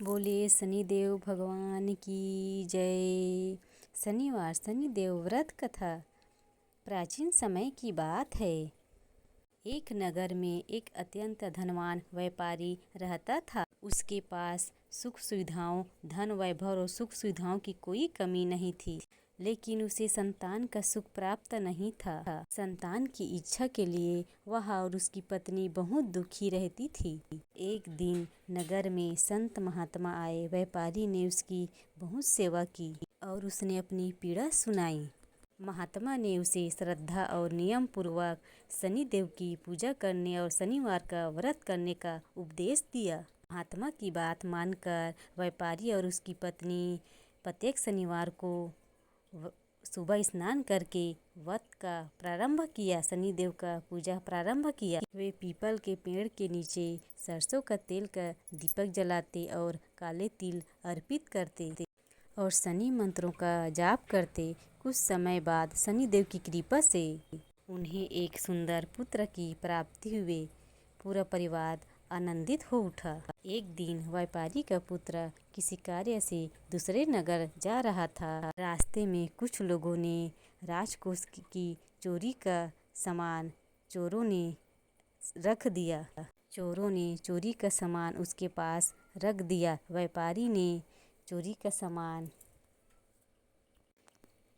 बोले शनिदेव भगवान की जय। शनिवार शनिदेव व्रत कथा। प्राचीन समय की बात है। एक नगर में एक अत्यंत धनवान व्यापारी रहता था। उसके पास सुख सुविधाओं, धन वैभव और सुख सुविधाओं की कोई कमी नहीं थी, लेकिन उसे संतान का सुख प्राप्त नहीं था। संतान की इच्छा के लिए वह और उसकी पत्नी बहुत दुखी रहती थी। एक दिन नगर में संत महात्मा आए। व्यापारी ने उसकी बहुत सेवा की और उसने अपनी पीड़ा सुनाई। महात्मा ने उसे श्रद्धा और नियम पूर्वक शनिदेव की पूजा करने और शनिवार का व्रत करने का उपदेश दिया। महात्मा की बात मानकर व्यापारी और उसकी पत्नी प्रत्येक शनिवार को सुबह स्नान करके व्रत का प्रारंभ किया। शनिदेव का पूजा प्रारंभ किया। वे पीपल के पेड़ के नीचे सरसों का तेल का दीपक जलाते और काले तिल अर्पित करते और शनि मंत्रों का जाप करते। कुछ समय बाद शनिदेव की कृपा से उन्हें एक सुंदर पुत्र की प्राप्ति हुई। पूरा परिवार आनंदित हो उठा। एक दिन व्यापारी का पुत्र किसी कार्य से दूसरे नगर जा रहा था। रास्ते में कुछ लोगों ने राजकोष की चोरी का सामान चोरों ने रख दिया। चोरों ने चोरी का सामान उसके पास रख दिया। व्यापारी ने चोरी का सामान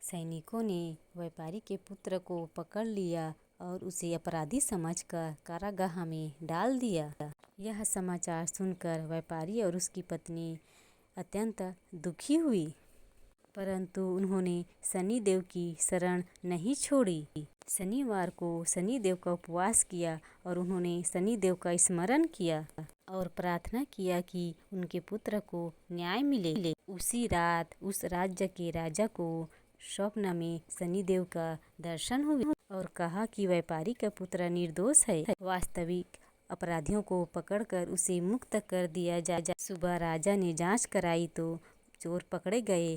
सैनिकों ने व्यापारी के पुत्र को पकड़ लिया और उसे अपराधी समझकर कारागाह में डाल दिया। यह समाचार सुनकर व्यापारी और उसकी पत्नी अत्यंत दुखी हुई, परंतु उन्होंने शनिदेव की शरण नहीं छोड़ी। शनिवार को शनिदेव का उपवास किया और उन्होंने शनिदेव का स्मरण किया और प्रार्थना किया कि उनके पुत्र को न्याय मिले। उसी रात उस राज्य के राजा को स्वप्न में शनिदेव का दर्शन हुआ और कहा कि व्यापारी का पुत्र निर्दोष है। वास्तविक अपराधियों को पकड़कर उसे मुक्त कर दिया जाए। सुबह राजा ने जांच कराई तो चोर पकड़े गए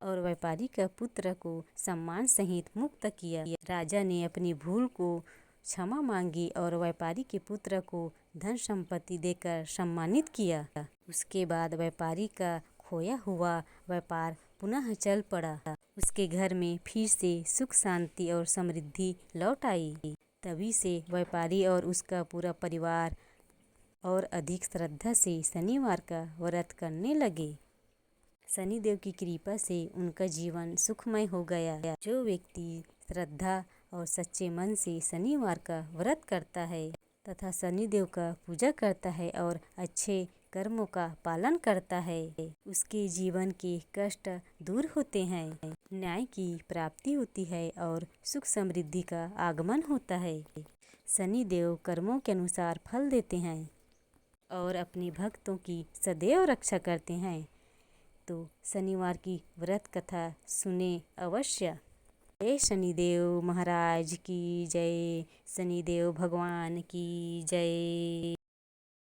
और व्यापारी का पुत्र को सम्मान सहित मुक्त किया। राजा ने अपनी भूल को क्षमा मांगी और व्यापारी के पुत्र को धन संपत्ति देकर सम्मानित किया। उसके बाद व्यापारी का खोया हुआ व्यापार पुनः चल पड़ा। उसके घर में फिर से सुख शांति और समृद्धि लौट आई। तभी से व्यापारी और उसका पूरा परिवार और अधिक श्रद्धा से शनिवार का व्रत करने लगे। शनिदेव की कृपा से उनका जीवन सुखमय हो गया। जो व्यक्ति श्रद्धा और सच्चे मन से शनिवार का व्रत करता है तथा शनिदेव का पूजा करता है और अच्छे कर्मों का पालन करता है, उसके जीवन के कष्ट दूर होते हैं, न्याय की प्राप्ति होती है और सुख समृद्धि का आगमन होता है। शनिदेव कर्मों के अनुसार फल देते हैं और अपने भक्तों की सदैव रक्षा करते हैं। तो शनिवार की व्रत कथा सुने अवश्य। जय शनिदेव महाराज की जय। शनिदेव भगवान की जय।